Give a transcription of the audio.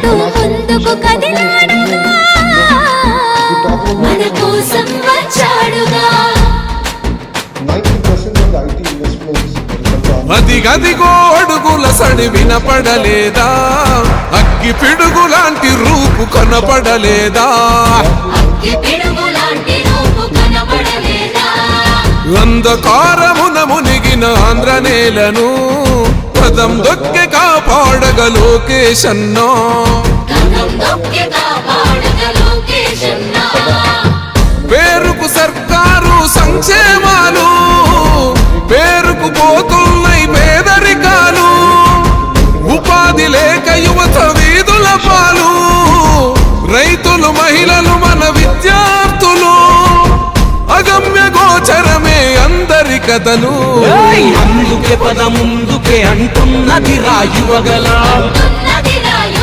అంటూ ముందుకు కదిలాడుగా మన కోసం వచ్చాడుగా. అదిగదిగో అడుగుల సడి వినపడలేదా, అగ్గి పిడుగులాంటి రూపు కనపడలేదా, అంధకారమున మునిగిన ఆంధ్ర నేలను పదం దొక్కె కాపాడగ లోకేశన్నా. పేరుకు సర్కారు సంక్షేమాలు, పేరుకు పోతున్నాయి పేదరికాలు, ఉపాధి లేక యువత వీధుల పాలు, రైతులు మహిళలు మన విద్యార్థులు, అగమ్య గోచరమే అందరి కథలు. అందుకే పద ముందుకే అంటున్నది రాయువగల